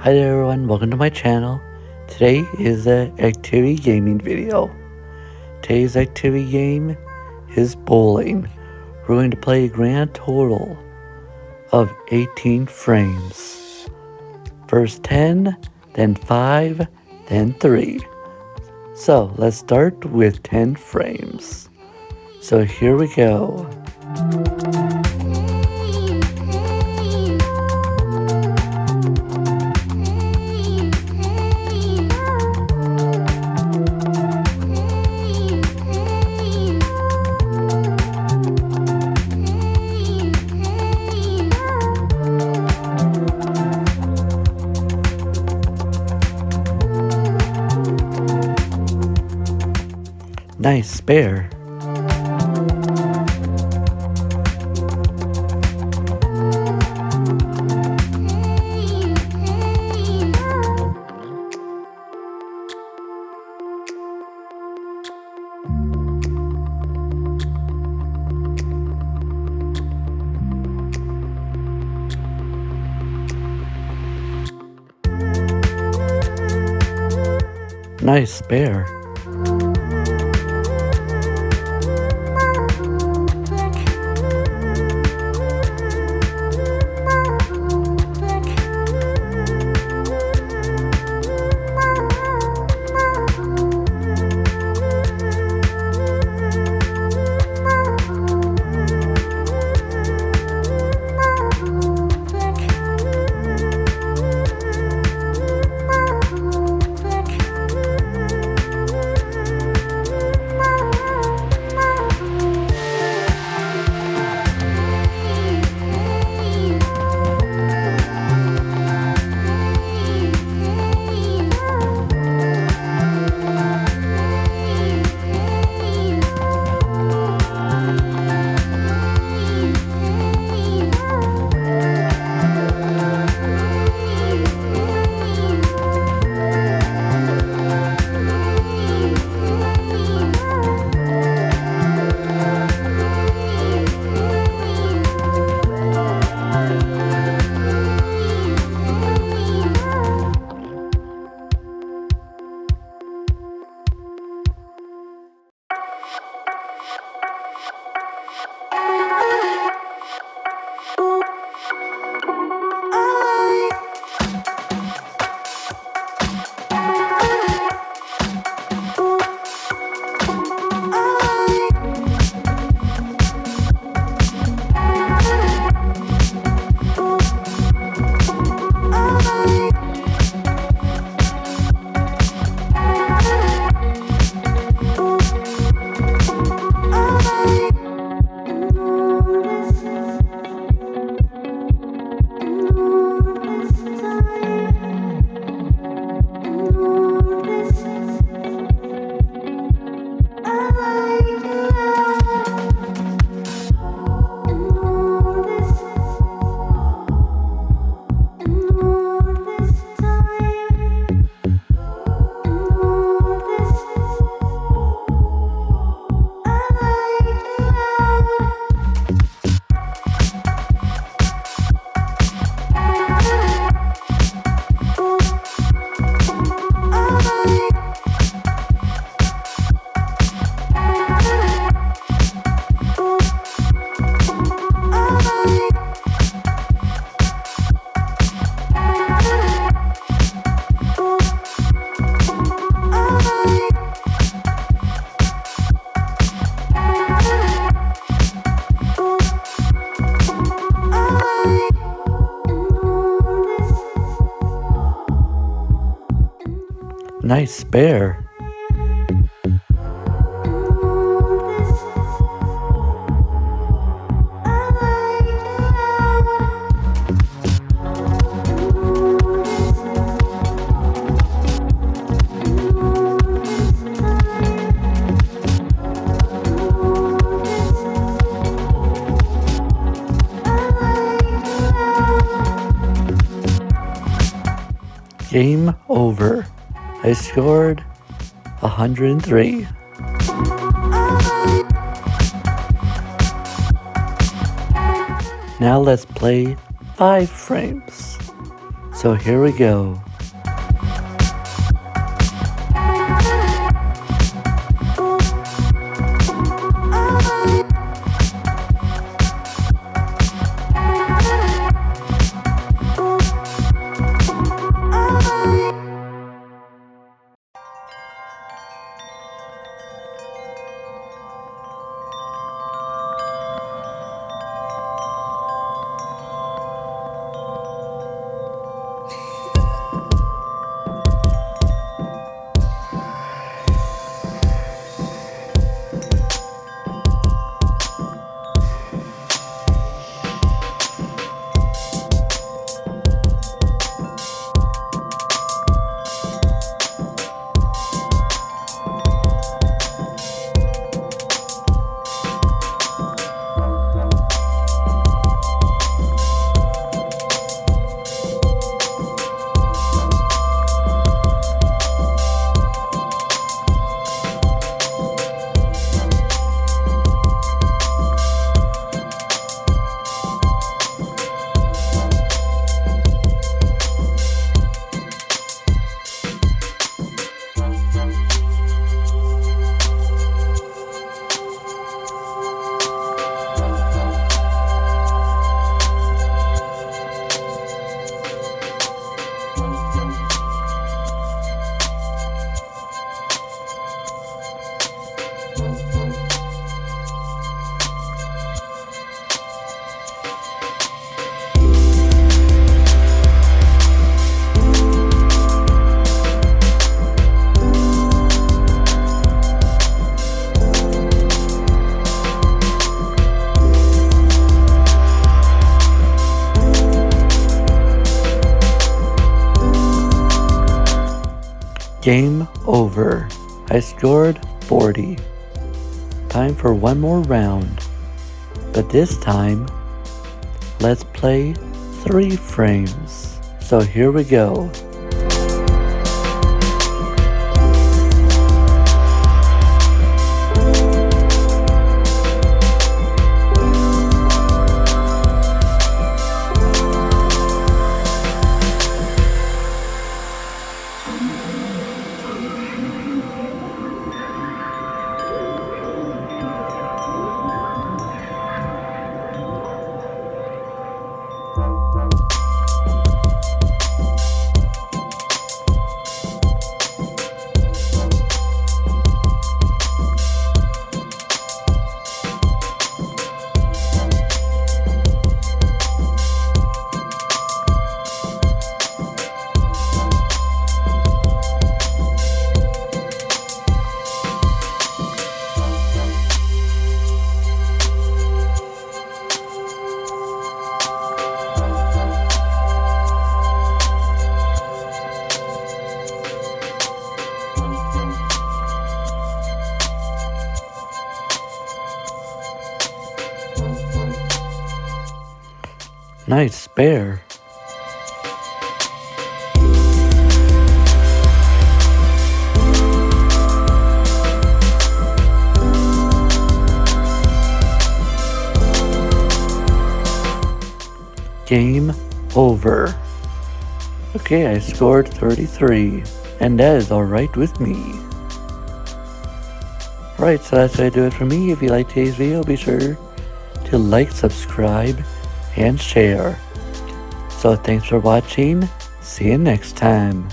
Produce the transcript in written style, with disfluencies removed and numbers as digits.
Hi there everyone, welcome to my channel. Today is an activity gaming video. Today's activity game is bowling. We're going to play a grand total of 18 frames. First 10, then 5, then 3. So let's start with 10 frames. So here we go. Nice spare. Nice spare. Nice spare. Game over. I scored 103. Now let's play 5 frames. So here we go. Game over. I scored 40. Time for one more round. But this time, let's play 3 frames. So here we go. Nice spare. Game over. Okay, I scored 33, and that is alright with me. Alright, so that's gonna do it for me. If you liked today's video, be sure to like, subscribe, and share. So thanks for watching. See you next time.